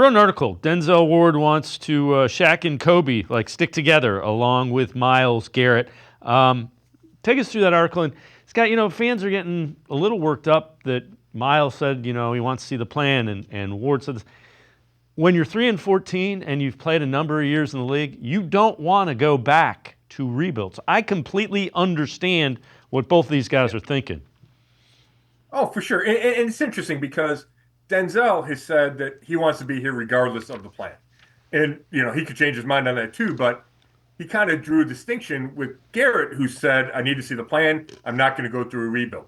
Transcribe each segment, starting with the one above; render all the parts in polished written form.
wrote an article. Denzel Ward wants to Shaq and Kobe stick together along with Myles Garrett. Take us through that article. And Scott, fans are getting a little worked up that Myles said, he wants to see the plan, and Ward said this. When you're 3-14 and you've played a number of years in the league, you don't want to go back to rebuilds. I completely understand what both of these guys are thinking. Oh, for sure. And it's interesting because Denzel has said that he wants to be here regardless of the plan. And, he could change his mind on that too, but he kind of drew a distinction with Garrett, who said, I need to see the plan. I'm not going to go through a rebuild.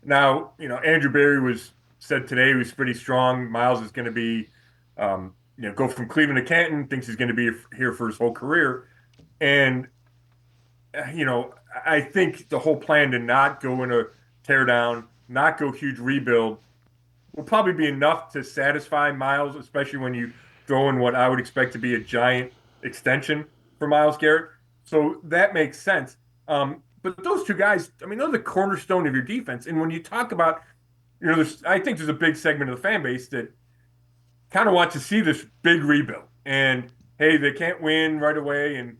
Now, Andrew Berry said today he was pretty strong. Myles is going to be, go from Cleveland to Canton, thinks he's going to be here for his whole career. And, I think the whole plan to not go in a tear down, not go huge rebuild, will probably be enough to satisfy Myles, especially when you throw in what I would expect to be a giant extension for Myles Garrett. So that makes sense. But those two guys, they're the cornerstone of your defense. And when you talk about, I think there's a big segment of the fan base that kind of wants to see this big rebuild. And hey, they can't win right away and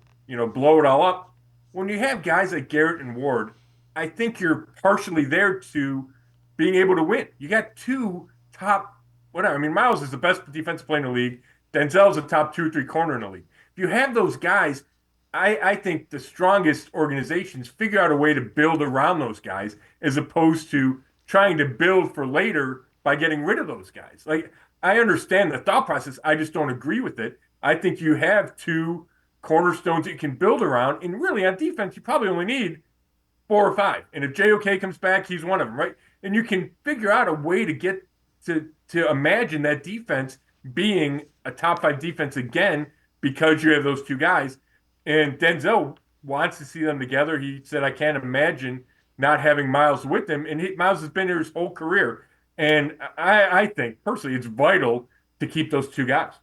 blow it all up. When you have guys like Garrett and Ward, I think you're partially there to being able to win. You got two top, whatever. Myles is the best defensive player in the league. Denzel's a top 2 or 3 corner in the league. If you have those guys, I think the strongest organizations figure out a way to build around those guys as opposed to trying to build for later by getting rid of those guys. I understand the thought process. I just don't agree with it. I think you have two cornerstones that you can build around. And really on defense, you probably only need 4 or 5. And if JOK comes back, he's one of them, right? And you can figure out a way to get to imagine that defense being a top 5 defense again because you have those two guys. And Denzel wants to see them together. He said, I can't imagine not having Myles with him. And Myles has been here his whole career. And I think, personally, it's vital to keep those two guys.